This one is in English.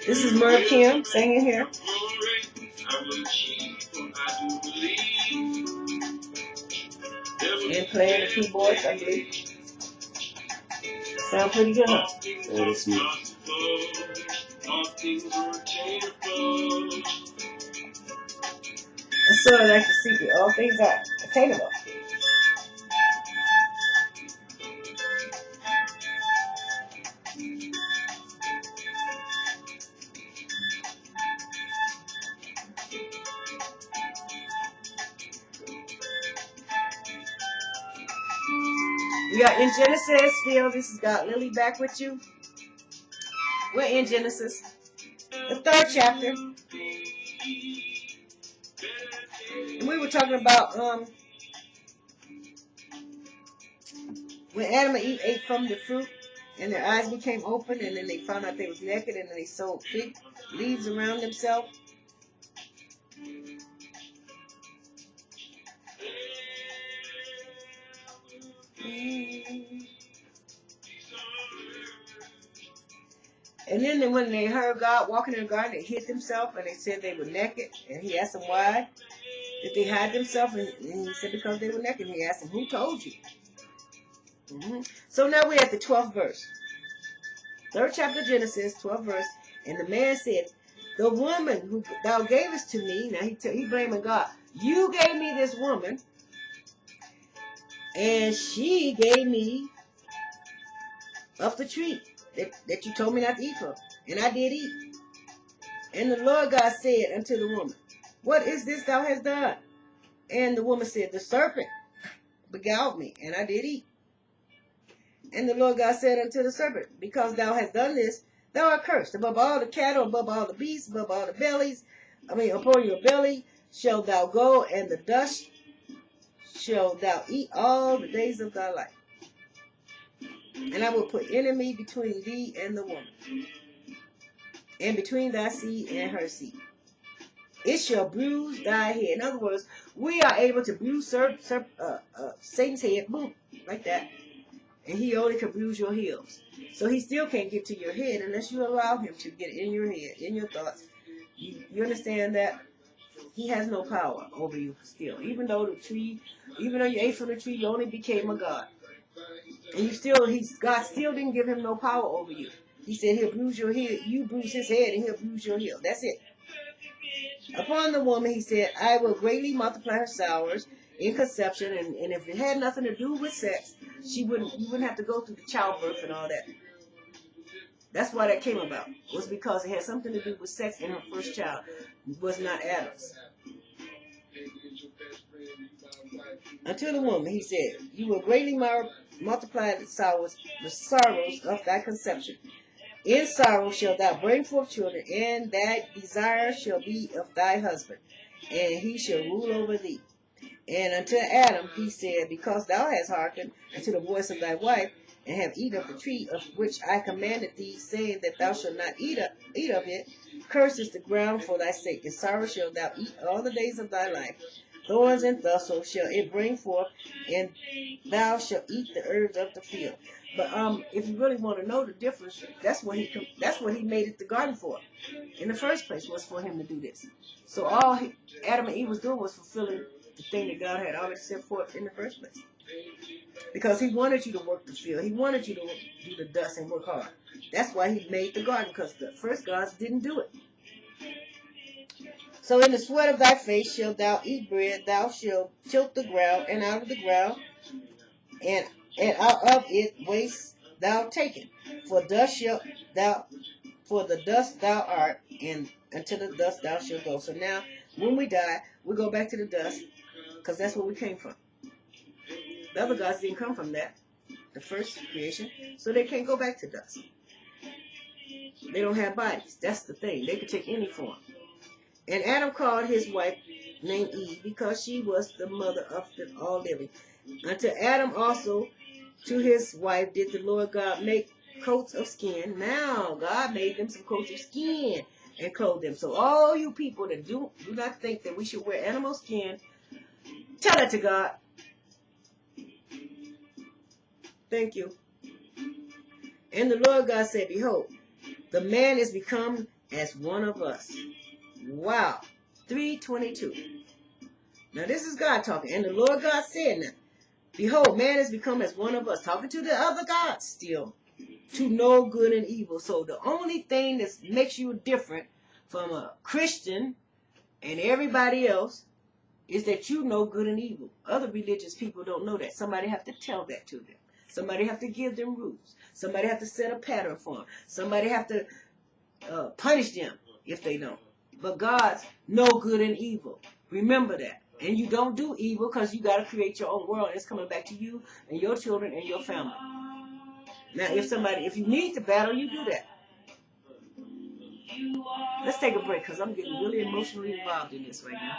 This is Merv Kim singing here. And playing the keyboards, I believe. Sound pretty good, huh? Oh, that's sweet. And sort of like the secret. All things are attainable. We are in Genesis still. This has got Lily back with you. We're in Genesis, the 3rd chapter. And we were talking about when Adam and Eve ate from the fruit and their eyes became open, and then they found out they was naked, and then they sewed fig leaves around themselves. And then when they heard God walking in the garden, they hid themselves, and they said they were naked. And he asked them why did they hide themselves, and he said because they were naked. And he asked them, who told you? So now we're at the 12th verse. 3rd chapter of Genesis, 12th verse. And the man said, the woman who thou gavest to me, now he blaming God. You gave me this woman, and she gave me of the tree that you told me not to eat from. And I did eat. And the Lord God said unto the woman, what is this thou hast done? And the woman said, the serpent beguiled me, and I did eat. And the Lord God said unto the serpent, because thou hast done this, thou art cursed above all the cattle, above all the beasts, above all the upon your belly shalt thou go, and the dust shalt thou eat all the days of thy life. And I will put enemy between thee and the woman, and between thy seed and her seed. It shall bruise thy head. In other words, we are able to bruise Satan's head, boom, like that. And he only can bruise your heels. So he still can't get to your head unless you allow him to get in your head, in your thoughts. You understand that? He has no power over you still. Even though you ate from the tree, you only became a god. And God still didn't give him no power over you. He said he'll bruise your head, you bruise his head, and he'll bruise your heel. That's it. Upon the woman, he said, I will greatly multiply her sorrows in conception, and if it had nothing to do with sex, you wouldn't have to go through the childbirth and all that. That's why that came about. It was because it had something to do with sex, and her first child was not Adam's. Unto the woman, he said, you will greatly multiply the sorrows of thy conception. In sorrow shalt thou bring forth children, and thy desire shall be of thy husband, and he shall rule over thee. And unto Adam he said, because thou hast hearkened unto the voice of thy wife, and have eaten of the tree of which I commanded thee, saying that thou shalt not eat of it, cursed is the ground for thy sake, and sorrow shalt thou eat all the days of thy life. Thorns and thistles shall it bring forth, and thou shalt eat the herbs of the field. But if you really want to know the difference, that's what he made it the garden for. In the first place, was for him to do this. So all Adam and Eve was doing was fulfilling the thing that God had already set forth in the first place. Because he wanted you to work the field. He wanted you to do the dust and work hard. That's why he made the garden, because the first gods didn't do it. So in the sweat of thy face shalt thou eat bread, thou shalt tilt the ground, and out of the ground, and out of it waste thou taken. For the dust thou art, and unto the dust thou shalt go. So now, when we die, we go back to the dust, because that's where we came from. The other gods didn't come from that, the first creation, so they can't go back to dust. They don't have bodies. That's the thing. They could take any form. And Adam called his wife named Eve, because she was the mother of all living. Unto Adam also, to his wife, did the Lord God make coats of skin. Now God made them some coats of skin and clothed them. So all you people that do not think that we should wear animal skin, tell it to God. Thank you. And the Lord God said, behold, the man is become as one of us. Wow. 3:22. Now this is God talking. And the Lord God said, now, behold, man has become as one of us. Talking to the other gods still. To know good and evil. So the only thing that makes you different from a Christian and everybody else is that you know good and evil. Other religious people don't know that. Somebody have to tell that to them. Somebody have to give them rules. Somebody have to set a pattern for them. Somebody have to punish them if they don't. But God's know good and evil. Remember that. And you don't do evil because you got to create your own world. It's coming back to you and your children and your family. Now, if you need to battle, you do that. Let's take a break because I'm getting really emotionally involved in this right now.